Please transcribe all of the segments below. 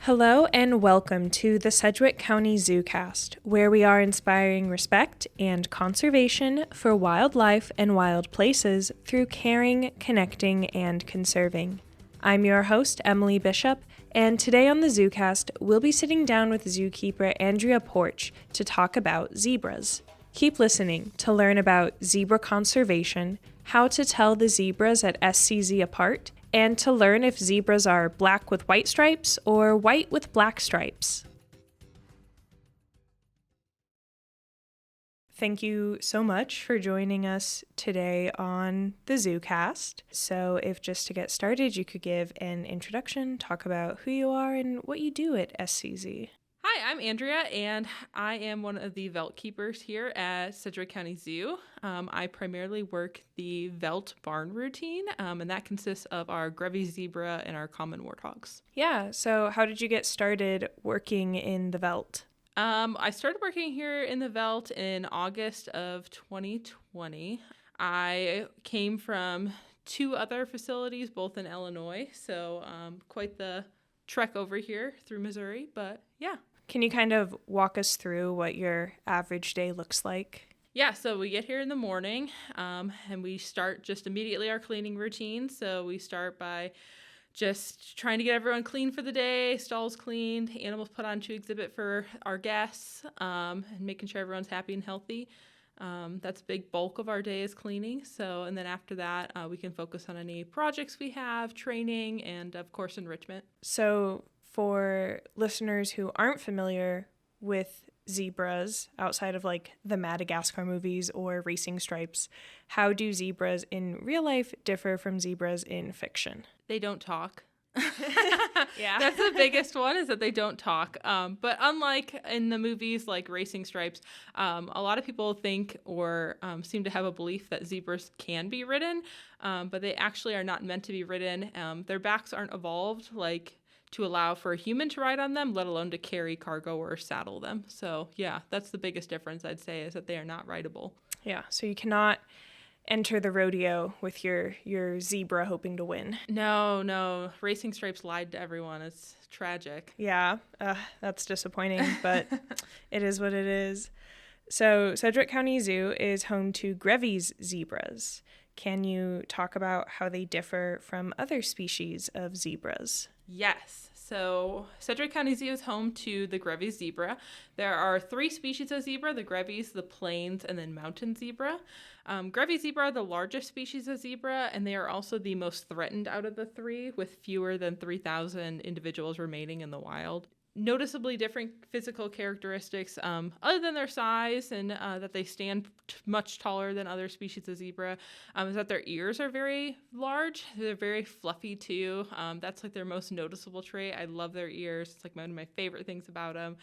Hello and welcome to the Sedgwick County ZooCast, where we are inspiring respect and conservation for wildlife and wild places through caring, connecting, and conserving. I'm your host, Emily Bishop, and today on the ZooCast, we'll be sitting down with Zookeeper Andrea Porch to talk about zebras. Keep listening to learn about zebra conservation, how to tell the zebras at SCZ apart, and to learn if zebras are black with white stripes or white with black stripes. Thank you so much for joining us today on the ZooCast. So if just to get started, you could give an introduction, talk about who you are and what you do at SCZ. Hi, I'm Andrea, and I am one of the velt keepers here at Sedgwick County Zoo. I primarily work the velt barn routine, and that consists of our Grevy zebra and our common warthogs. Yeah, so how did you get started working in the velt? I started working here in the velt in August of 2020. I came from two other facilities, both in Illinois, so quite the trek over here through Missouri, but yeah. Can you kind of walk us through what your average day looks like? Yeah, so we get here in the morning and we start just immediately our cleaning routine. So we start by just trying to get everyone clean for the day, stalls cleaned, animals put on to exhibit for our guests, and making sure everyone's happy and healthy. That's a big bulk of our day is cleaning. So, and then after that, we can focus on any projects we have, training, and of course, enrichment. So for listeners who aren't familiar with zebras outside of like the Madagascar movies or Racing Stripes, how do zebras in real life differ from zebras in fiction? They don't talk. Yeah. That's the biggest one, is that they don't talk. But unlike in the movies like Racing Stripes, a lot of people think or seem to have a belief that zebras can be ridden, but they actually are not meant to be ridden. Their backs aren't evolved like to allow for a human to ride on them, let alone to carry cargo or saddle them. So yeah, that's the biggest difference, I'd say, is that they are not rideable. Yeah, so you cannot enter the rodeo with your zebra hoping to win. No. Racing Stripes lied to everyone. It's tragic. Yeah, that's disappointing, but it is what it is. So Sedgwick County Zoo is home to Grevy's zebras. Can you talk about how they differ from other species of zebras? Yes. So Sedgwick County Zoo is home to the Grevy zebra. There are three species of zebra: the Grevies, the plains, and then mountain zebra. Grevy zebra are the largest species of zebra, and they are also the most threatened out of the three, with fewer than 3,000 individuals remaining in the wild. Noticeably different physical characteristics, other than their size and that they stand much taller than other species of zebra, is that their ears are very large. They're very fluffy too. That's like their most noticeable trait. I love their ears. It's like one of my favorite things about them.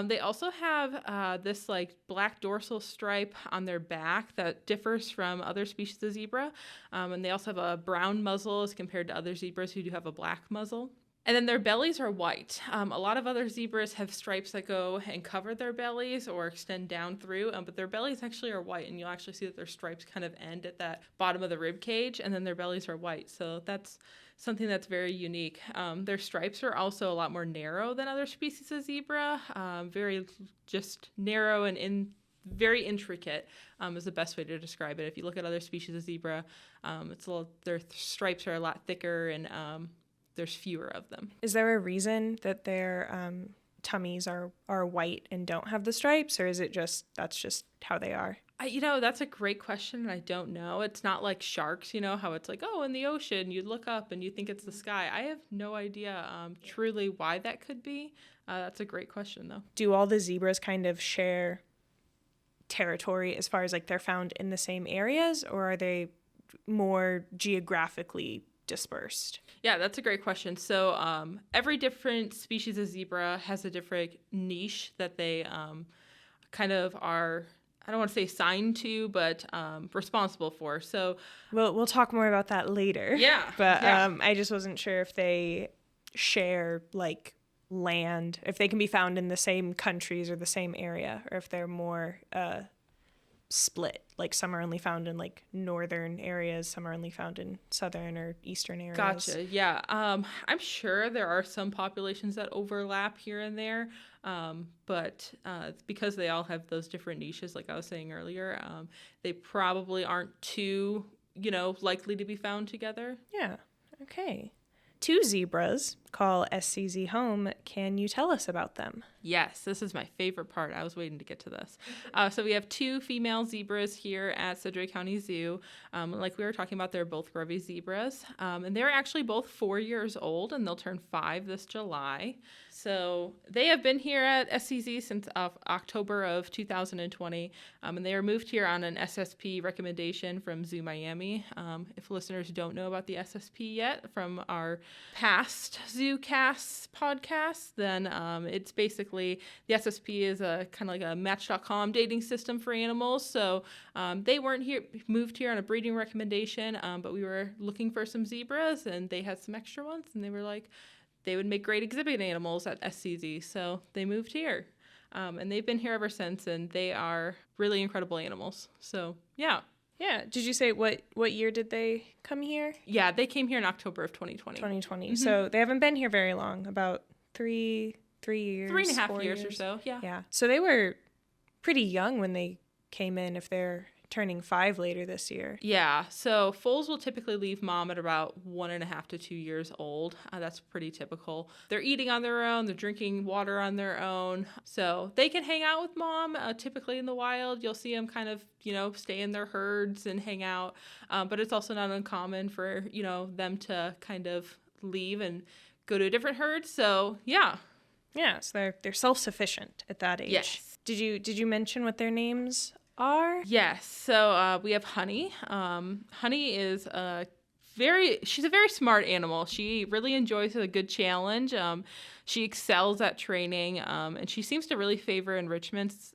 They also have this like black dorsal stripe on their back that differs from other species of zebra. And they also have a brown muzzle as compared to other zebras who do have a black muzzle. And then their bellies are white. A lot of other zebras have stripes that go and cover their bellies or extend down through, but their bellies actually are white, and you'll actually see that their stripes kind of end at that bottom of the rib cage, and then their bellies are white. So that's something that's very unique. Their stripes are also a lot more narrow than other species of zebra, very just narrow and very intricate is the best way to describe it. If you look at other species of zebra, their stripes are a lot thicker and there's fewer of them. Is there a reason that their tummies are white and don't have the stripes, or is it that's just how they are? That's a great question, and I don't know. It's not like sharks, how it's like, oh, in the ocean, you look up and you think it's the sky. I have no idea truly why that could be. That's a great question, though. Do all the zebras kind of share territory as far as like they're found in the same areas, or are they more geographically dispersed? Yeah, that's a great question. So every different species of zebra has a different niche that they kind of are, I don't want to say assigned to, but responsible for. So we'll talk more about that later. Yeah. But I just wasn't sure if they share like land, if they can be found in the same countries or the same area, or if they're more split. Like some are only found in like northern areas, some are only found in southern or eastern areas. Gotcha. Yeah. I'm sure there are some populations that overlap here and there, but because they all have those different niches, like I was saying earlier, they probably aren't too, likely to be found together. Yeah. Okay. 2 zebras call SCZ home. Can you tell us about them? Yes, this is my favorite part. I was waiting to get to this. So we have 2 female zebras here at Sedgwick County Zoo. Like we were talking about, they're both Grevy zebras. And they're actually both 4 years old, and they'll turn 5 this July. So they have been here at SCZ since October of 2020. And they are moved here on an SSP recommendation from Zoo Miami. If listeners don't know about the SSP yet from our past ZooCast podcast, then it's basically the SSP is a kind of like a Match.com dating system for animals. So they weren't moved here on a breeding recommendation, but we were looking for some zebras, and they had some extra ones, and they were like, they would make great exhibit animals at SCZ. So they moved here, and they've been here ever since, and they are really incredible animals. So yeah. Yeah. Did you say what year did they come here? Yeah, they came here in October of 2020. 2020. Mm-hmm. So they haven't been here very long, about 3 years. 3.5 years or so, yeah. Yeah. So they were pretty young when they came in, if they're turning 5 later this year. Yeah. So foals will typically leave mom at about 1.5 to 2 years old. That's pretty typical. They're eating on their own. They're drinking water on their own. So they can hang out with mom. Typically in the wild, you'll see them kind of, stay in their herds and hang out. But it's also not uncommon for, them to kind of leave and go to a different herd. So yeah. Yeah. So they're self-sufficient at that age. Yes. Did you mention what their names are? Yes. So we have Honey. Honey is she's a very smart animal. She really enjoys a good challenge. She excels at training, and she seems to really favor enrichments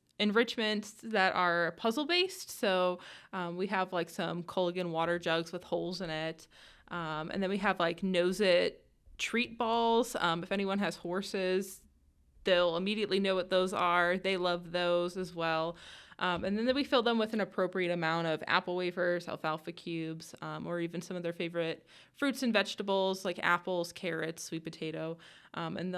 that are puzzle based. So we have like some Culligan water jugs with holes in it, and then we have like Nose It treat balls. If anyone has horses, they'll immediately know what those are. They love those as well. And then we fill them with an appropriate amount of apple wafers, alfalfa cubes, or even some of their favorite fruits and vegetables like apples, carrots, sweet potato. And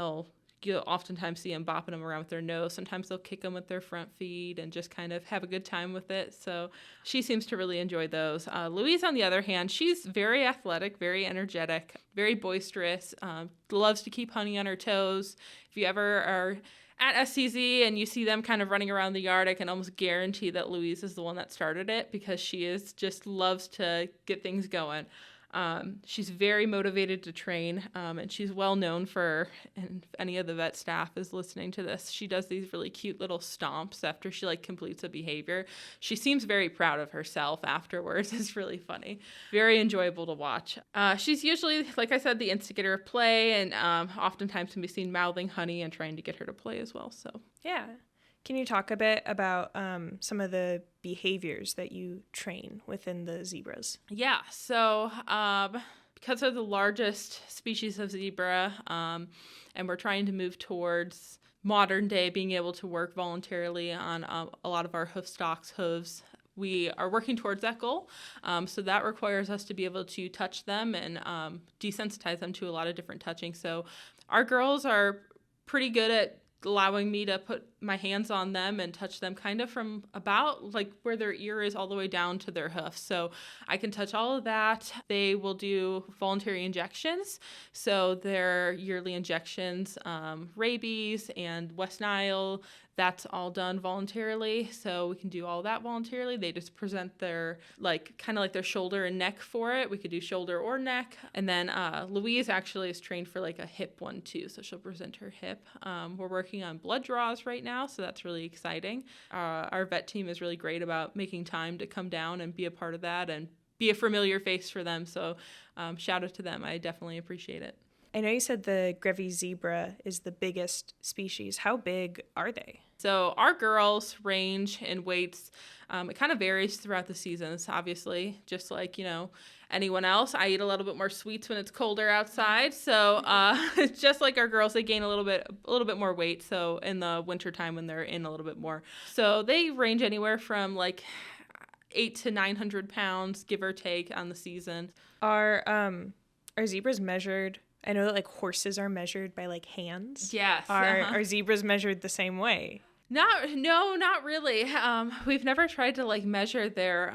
you'll oftentimes see them bopping them around with their nose. Sometimes they'll kick them with their front feet and just kind of have a good time with it. So she seems to really enjoy those. Louise, on the other hand, she's very athletic, very energetic, very boisterous, loves to keep Honey on her toes. If you ever are at SCZ and you see them kind of running around the yard, I can almost guarantee that Louise is the one that started it, because she just loves to get things going. She's very motivated to train, and she's well known for, and if any of the vet staff is listening to this, she does these really cute little stomps after she completes a behavior. She seems very proud of herself afterwards. It's really funny. Very enjoyable to watch. She's usually, like I said, the instigator of play, and oftentimes can be seen mouthing Honey and trying to get her to play as well. So yeah. Can you talk a bit about some of the behaviors that you train within the zebras? Yeah, so because they're the largest species of zebra, and we're trying to move towards modern day being able to work voluntarily on a lot of our hooves, we are working towards that goal. So that requires us to be able to touch them and desensitize them to a lot of different touching. So our girls are pretty good at allowing me to put my hands on them and touch them kind of from about where their ear is all the way down to their hoof. So I can touch all of that. They will do voluntary injections. So their yearly injections, rabies and West Nile, that's all done voluntarily. So we can do all that voluntarily. They just present their kind of their shoulder and neck for it. We could do shoulder or neck. And then Louise actually is trained for a hip one too. So she'll present her hip. We're working on blood draws right now, so that's really exciting. Our vet team is really great about making time to come down and be a part of that and be a familiar face for them. So shout out to them. I definitely appreciate it. I know you said the Grevy zebra is the biggest species. How big are they? So our girls range in weights. It kind of varies throughout the seasons, obviously, just like, anyone else. I eat a little bit more sweets when it's colder outside. So just like our girls, they gain a little bit more weight. So in the wintertime when they're in a little bit more. So they range anywhere from like 800 to 900 pounds, give or take, on the season. Are zebras measured? I know that like horses are measured by like hands. Yes. Are zebras measured the same way? Not really. We've never tried to like measure their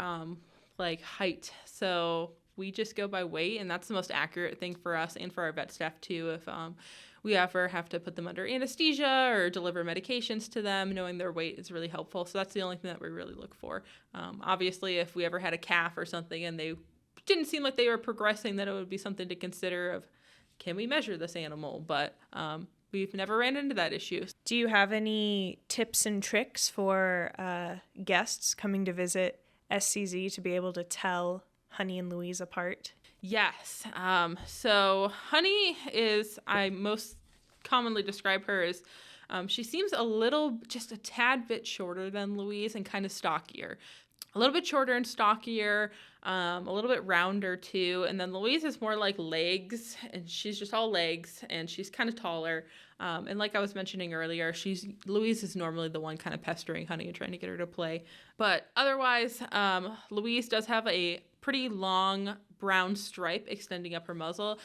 like height. So we just go by weight, and that's the most accurate thing for us and for our vet staff too. If we ever have to put them under anesthesia or deliver medications to them, knowing their weight is really helpful. So that's the only thing that we really look for. Obviously, if we ever had a calf or something and they didn't seem like they were progressing, then it would be something to consider of, can we measure this animal? But we've never ran into that issue. Do you have any tips and tricks for guests coming to visit SCZ to be able to tell Honey and Louise apart? Yes. So Honey I most commonly describe her as, she seems just a tad bit shorter than Louise and kind of stockier. A little bit shorter and stockier, a little bit rounder too. And then Louise is more like legs, and she's just all legs, and she's kind of taller. And like I was mentioning earlier, Louise is normally the one kind of pestering Honey and trying to get her to play. But otherwise, Louise does have a pretty long brown stripe extending up her muzzle.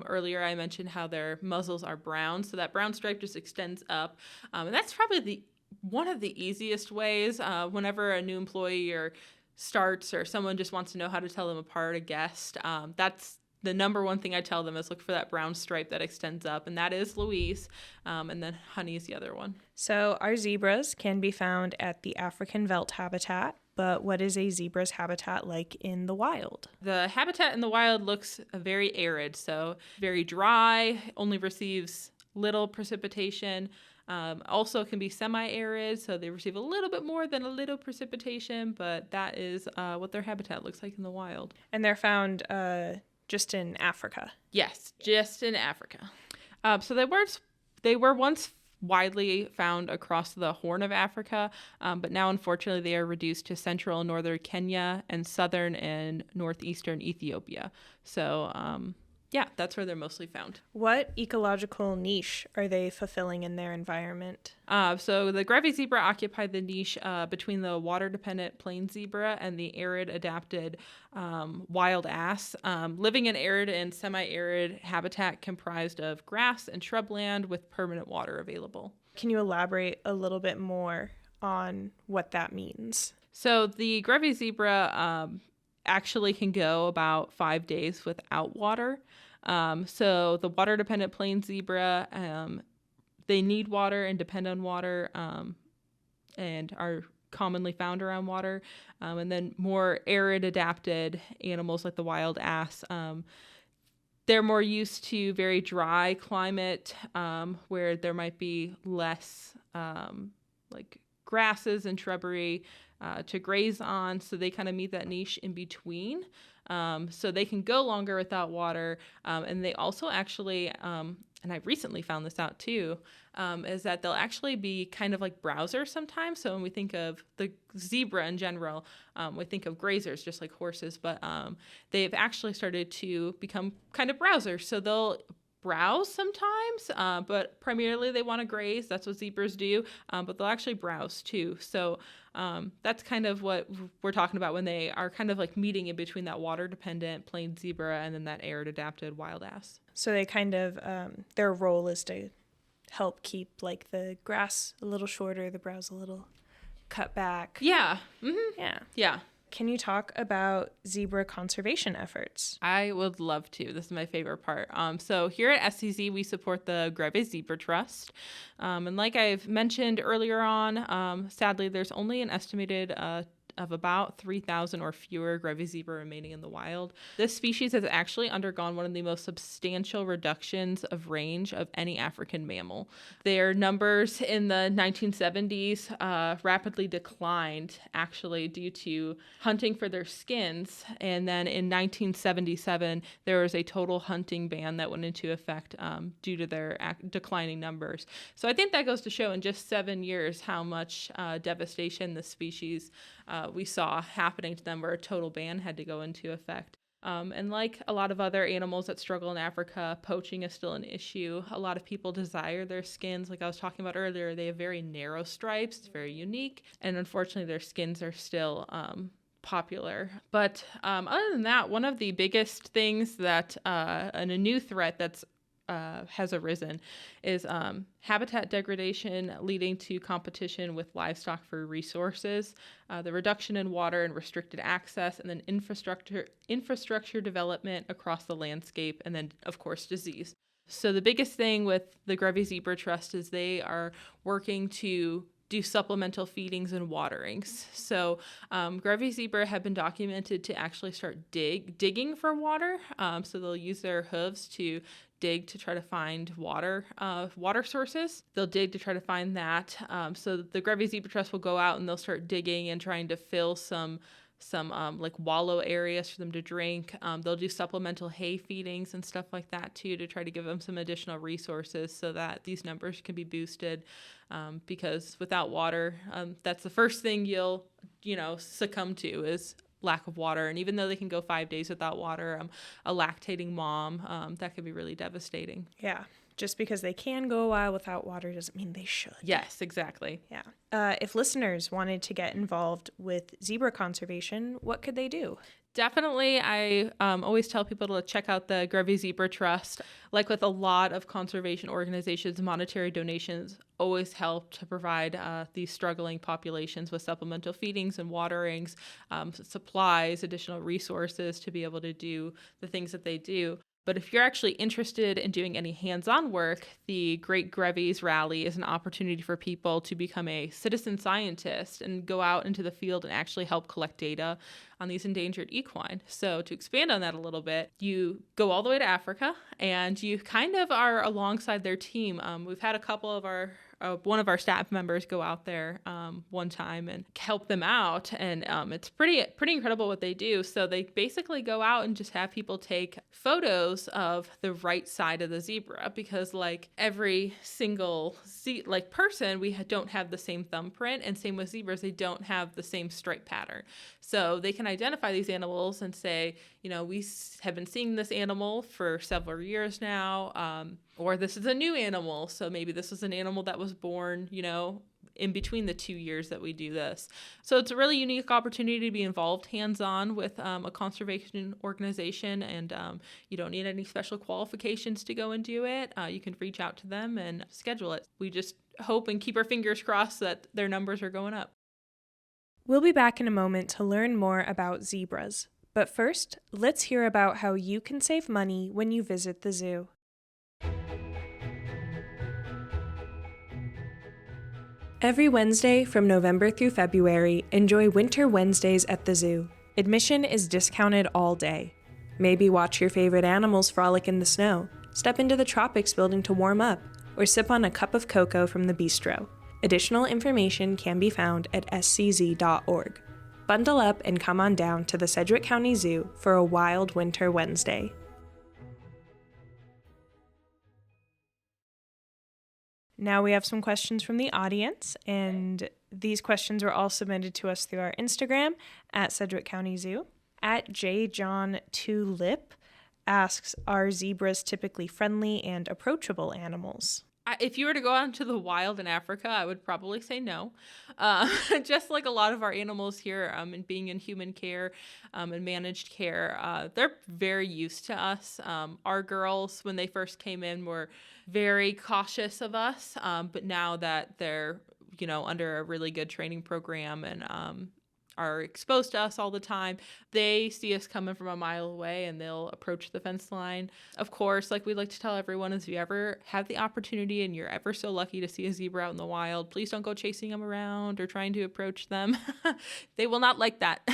Earlier I mentioned how their muzzles are brown, so that brown stripe just extends up. And that's probably one of the easiest ways whenever a new employee starts or someone just wants to know how to tell them apart, a guest. That's the number one thing I tell them is look for that brown stripe that extends up, and that is Louise, and then Honey is the other one. So our zebras can be found at the African veldt habitat, but what is a zebra's habitat like in the wild? The habitat in the wild looks very arid, so very dry, only receives little precipitation. Also can be semi-arid, so they receive a little bit more than a little precipitation, but that is what their habitat looks like in the wild. And they're found just in Africa? Yes, just in Africa. So they were once widely found across the Horn of Africa, but now unfortunately they are reduced to central and northern Kenya and southern and northeastern Ethiopia. So yeah, that's where they're mostly found. What ecological niche are they fulfilling in their environment? So the Grevy zebra occupy the niche between the water-dependent plain zebra and the arid-adapted wild ass, living in arid and semi-arid habitat comprised of grass and shrubland with permanent water available. Can you elaborate a little bit more on what that means? So the Grevy zebra actually can go about 5 days without water. So the water-dependent plain zebra, they need water and depend on water, and are commonly found around water. And then more arid-adapted animals like the wild ass, they're more used to very dry climate, where there might be less like grasses and shrubbery to graze on, so they kind of meet that niche in between. So they can go longer without water, and they also actually, and I recently found this out too, is that they'll actually be kind of like browsers sometimes. So when we think of the zebra in general, we think of grazers just like horses, but they've actually started to become kind of browsers. So they'll browse sometimes, but primarily they want to graze. That's what zebras do, but they'll actually browse too. So that's kind of what we're talking about when they are kind of like meeting in between that water-dependent plain zebra and then that arid-adapted wild ass. So they kind of, their role is to help keep like the grass a little shorter, the browse a little cut back. Yeah. Mm-hmm. Yeah. Can you talk about zebra conservation efforts? I would love to. This is my favorite part. So here at SCZ, we support the Grevy Zebra Trust. And like I've mentioned earlier on, sadly, there's only an estimated of about 3,000 or fewer Grevy zebra remaining in the wild. This species has actually undergone one of the most substantial reductions of range of any African mammal. Their numbers in the 1970s rapidly declined, actually, due to hunting for their skins. And then in 1977, there was a total hunting ban that went into effect due to their declining numbers. So I think that goes to show in just 7 years how much devastation the species we saw happening to them, where a total ban had to go into effect. And like a lot of other animals that struggle in Africa, poaching is still an issue. A lot of people desire their skins. Like I was talking about earlier, they have very narrow stripes. It's very unique. And unfortunately, their skins are still popular. But other than that, one of the biggest things that, and a new threat that's has arisen is habitat degradation leading to competition with livestock for resources, the reduction in water and restricted access, and then infrastructure development across the landscape, and then, of course, disease. So the biggest thing with the Grevy Zebra Trust is they are working to do supplemental feedings and waterings. So Grevy zebra have been documented to actually start digging for water. So they'll use their hooves to dig to try to find water sources. They'll dig to try to find that. So the Grevy Zebra Trust will go out and they'll start digging and trying to fill some like wallow areas for them to drink. They'll do supplemental hay feedings and stuff like that too, to try to give them some additional resources so that these numbers can be boosted. Because without water, that's the first thing you'll succumb to is lack of water. And even though they can go 5 days without water, a lactating mom, that can be really devastating. Yeah. Just because they can go a while without water doesn't mean they should. Yes, exactly. Yeah. If listeners wanted to get involved with zebra conservation, what could they do? Definitely, I always tell people to check out the Grevy Zebra Trust. Like with a lot of conservation organizations, monetary donations always help to provide these struggling populations with supplemental feedings and waterings, supplies, additional resources to be able to do the things that they do. But if you're actually interested in doing any hands-on work, the Great Grevy's Rally is an opportunity for people to become a citizen scientist and go out into the field and actually help collect data on these endangered equine. So to expand on that a little bit, you go all the way to Africa and you kind of are alongside their team. We've had a couple of one of our staff members go out there one time and help them out. And it's pretty incredible what they do. So they basically go out and just have people take photos of the right side of the zebra, because like every single person, we don't have the same thumbprint, and same with zebras, they don't have the same stripe pattern. So they can identify these animals and say, we have been seeing this animal for several years now, or this is a new animal. So maybe this is an animal that was born, in between the 2 years that we do this. So it's a really unique opportunity to be involved hands-on with a conservation organization, and you don't need any special qualifications to go and do it. You can reach out to them and schedule it. We just hope and keep our fingers crossed that their numbers are going up. We'll be back in a moment to learn more about zebras. But first, let's hear about how you can save money when you visit the zoo. Every Wednesday from November through February, enjoy Winter Wednesdays at the zoo. Admission is discounted all day. Maybe watch your favorite animals frolic in the snow, step into the tropics building to warm up, or sip on a cup of cocoa from the bistro. Additional information can be found at scz.org. Bundle up and come on down to the Sedgwick County Zoo for a wild Winter Wednesday. Now we have some questions from the audience, and these questions were all submitted to us through our Instagram at Sedgwick County Zoo. At jjohn2lip asks, are zebras typically friendly and approachable animals? If you were to go out into the wild in Africa, I would probably say no. Just like a lot of our animals here, and being in human care and managed care, they're very used to us. Our girls, when they first came in, were very cautious of us, but now that they're under a really good training program and are exposed to us all the time. They see us coming from a mile away and they'll approach the fence line. Of course, like we like to tell everyone, is if you ever have the opportunity and you're ever so lucky to see a zebra out in the wild, please don't go chasing them around or trying to approach them. They will not like that.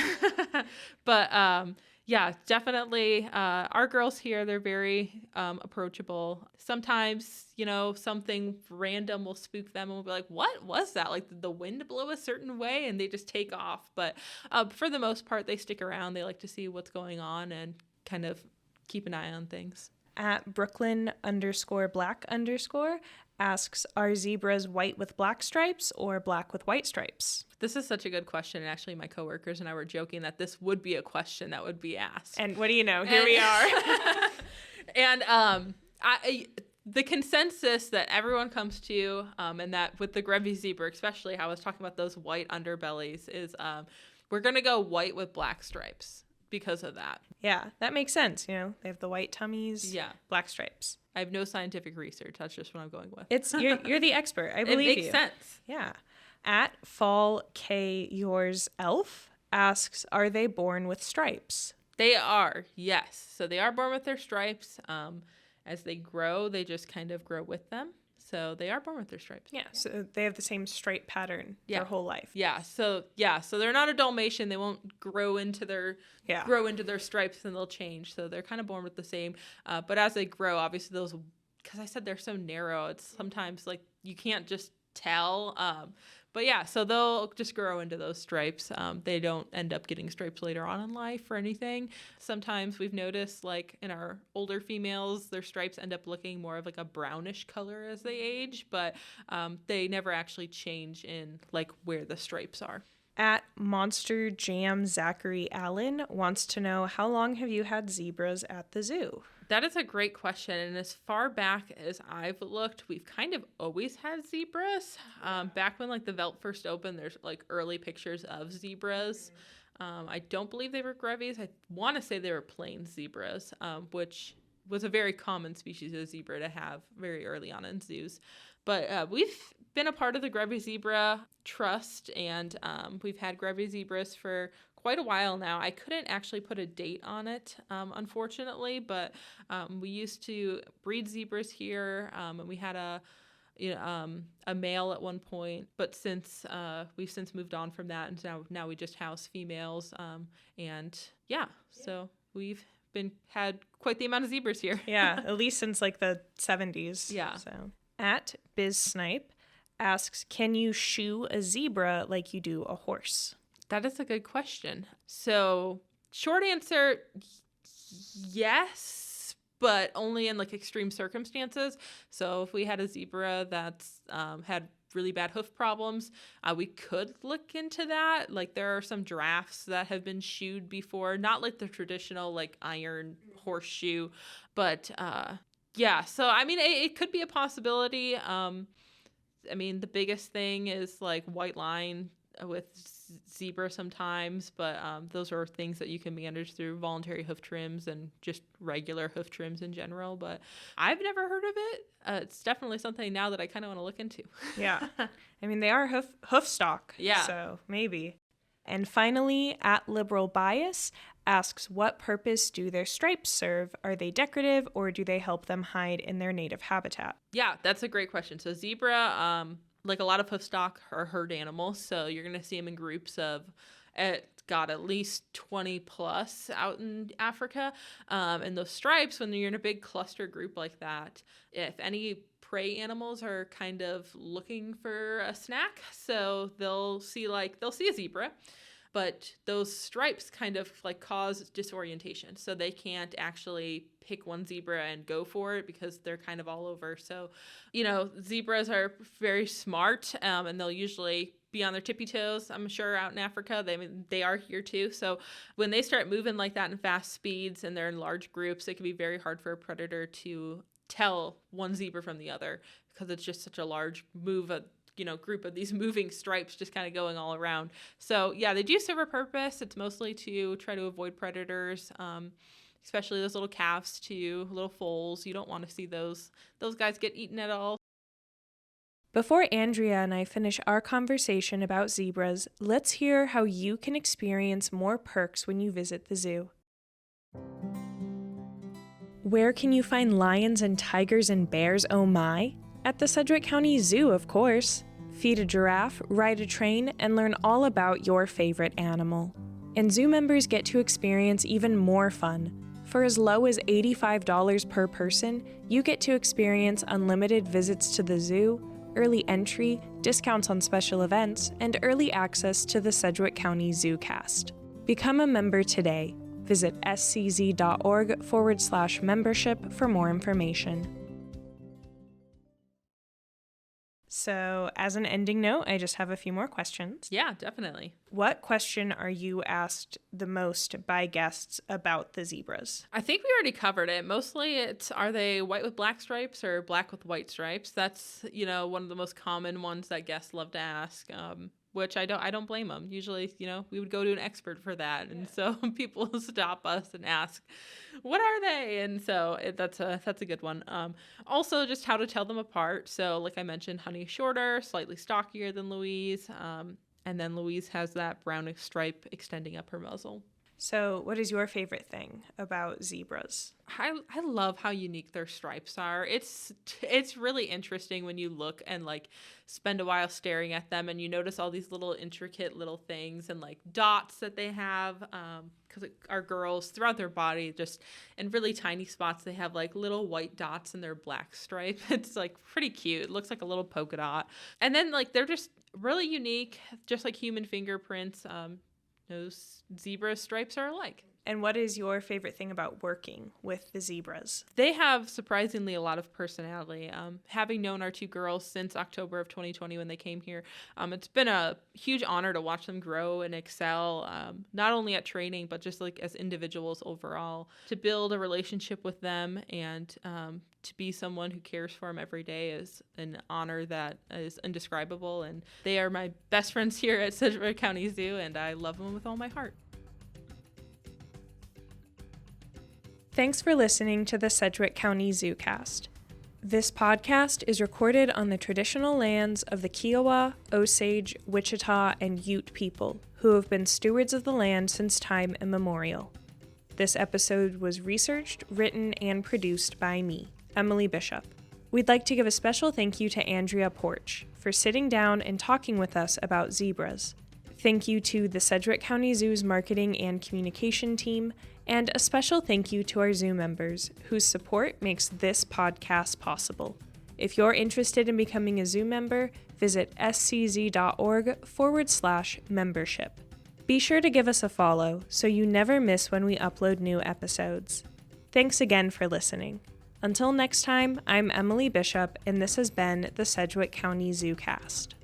But yeah, definitely. Our girls here, they're very approachable. Sometimes, something random will spook them and we'll be like, what was that? Like, did the wind blow a certain way? And they just take off. But for the most part, they stick around. They like to see what's going on and kind of keep an eye on things. At Brooklyn_black_ asks, are zebras white with black stripes or black with white stripes? This is such a good question. And actually, my coworkers and I were joking that this would be a question that would be asked. And what do you know? Here we are. And the consensus that everyone comes to, and that with the Grevy zebra, especially how I was talking about those white underbellies, is we're going to go white with black stripes because of that. Yeah, that makes sense. They have the white tummies, black stripes. I have no scientific research. That's just what I'm going with. You're the expert. I believe you. It makes sense. Yeah. At Fall K Yours Elf asks, are they born with stripes? They are, yes. So they are born with their stripes. As they grow, they just kind of grow with them. So they are born with their stripes. Yeah, so they have the same stripe pattern their whole life. Yeah, so they're not a Dalmatian. They won't grow into their stripes and they'll change. So they're kind of born with the same. But as they grow, obviously those, because I said they're so narrow, it's sometimes like you can't just tell. But yeah, so they'll just grow into those stripes. They don't end up getting stripes later on in life or anything. Sometimes we've noticed, like in our older females, their stripes end up looking more of like a brownish color as they age, but they never actually change in like where the stripes are. At Monster Jam Zachary Allen wants to know, how long have you had zebras at the zoo? That is a great question. And as far back as I've looked, we've kind of always had zebras. Back when like the Veldt first opened, there's like early pictures of zebras. I don't believe they were Grevies. I want to say they were plain zebras, which was a very common species of zebra to have very early on in zoos. But we've been a part of the Grevy Zebra Trust, and we've had Grevy zebras for quite a while now. I couldn't actually put a date on it, unfortunately, but we used to breed zebras here, and we had a male at one point, but we've since moved on from that, and now we just house females, so we've had quite the amount of zebras here. Yeah, at least since like the 70s. Yeah. So at Biz Snipe asks, can you shoe a zebra like you do a horse? That is a good question. So short answer, yes, but only in like extreme circumstances. So if we had a zebra that's had really bad hoof problems, we could look into that. Like there are some giraffes that have been shoed before, not like the traditional like iron horseshoe, but so I mean it could be a possibility. I mean the biggest thing is like white line with zebra sometimes, but those are things that you can manage through voluntary hoof trims and just regular hoof trims in general. But I've never heard of it. It's definitely something now that I kind of want to look into. Yeah. I mean, they are hoof stock. Yeah. So maybe. And finally, at Liberal Bias asks, what purpose do their stripes serve? Are they decorative or do they help them hide in their native habitat? Yeah, that's a great question. So zebra, like a lot of hoofstock are herd animals, so you're going to see them in groups of, at least 20 plus out in Africa. And those stripes, when you're in a big cluster group like that, if any prey animals are kind of looking for a snack, so they'll see a zebra, but those stripes kind of like cause disorientation. So they can't actually pick one zebra and go for it because they're kind of all over. So, zebras are very smart, and they'll usually be on their tippy toes, I'm sure, out in Africa. They are here too. So when they start moving like that in fast speeds and they're in large groups, it can be very hard for a predator to tell one zebra from the other because it's just such a large group of these moving stripes just kind of going all around. So yeah, they do serve a purpose. It's mostly to try to avoid predators, especially those little calves too, little foals. You don't want to see those guys get eaten at all. Before Andrea and I finish our conversation about zebras, let's hear how you can experience more perks when you visit the zoo. Where can you find lions and tigers and bears, oh my? At the Sedgwick County Zoo, of course. Feed a giraffe, ride a train, and learn all about your favorite animal. And zoo members get to experience even more fun. For as low as $85 per person, you get to experience unlimited visits to the zoo, early entry, discounts on special events, and early access to the Sedgwick County ZooCast. Become a member today. Visit scz.org/membership for more information. So, as an ending note, I just have a few more questions. Yeah, definitely. What question are you asked the most by guests about the zebras? I think we already covered it. Mostly it's, are they white with black stripes or black with white stripes? That's, one of the most common ones that guests love to ask. Which I don't blame them. Usually, we would go to an expert for that. And so people stop us and ask, what are they? And so that's a good one. Also, just how to tell them apart. So like I mentioned, Honey's shorter, slightly stockier than Louise. And then Louise has that brownish stripe extending up her muzzle. So what is your favorite thing about zebras? I love how unique their stripes are. It's really interesting when you look and spend a while staring at them and you notice all these little intricate little things and dots that they have, because our girls throughout their body, just in really tiny spots, they have little white dots in their black stripe. It's pretty cute. It looks like a little polka dot. And then they're just really unique, just like human fingerprints. Those zebra stripes are alike. And what is your favorite thing about working with the zebras? They have surprisingly a lot of personality. Having known our two girls since October of 2020 when they came here, it's been a huge honor to watch them grow and excel, not only at training, but just as individuals overall. To build a relationship with them and to be someone who cares for them every day is an honor that is indescribable. And they are my best friends here at Sedgwick County Zoo, and I love them with all my heart. Thanks for listening to the Sedgwick County ZooCast. This podcast is recorded on the traditional lands of the Kiowa, Osage, Wichita, and Ute people, who have been stewards of the land since time immemorial. This episode was researched, written, and produced by me, Emily Bishop. We'd like to give a special thank you to Andrea Porch for sitting down and talking with us about zebras. Thank you to the Sedgwick County Zoo's marketing and communication team, and a special thank you to our zoo members, whose support makes this podcast possible. If you're interested in becoming a zoo member, visit scz.org/membership. Be sure to give us a follow so you never miss when we upload new episodes. Thanks again for listening. Until next time, I'm Emily Bishop, and this has been the Sedgwick County ZooCast.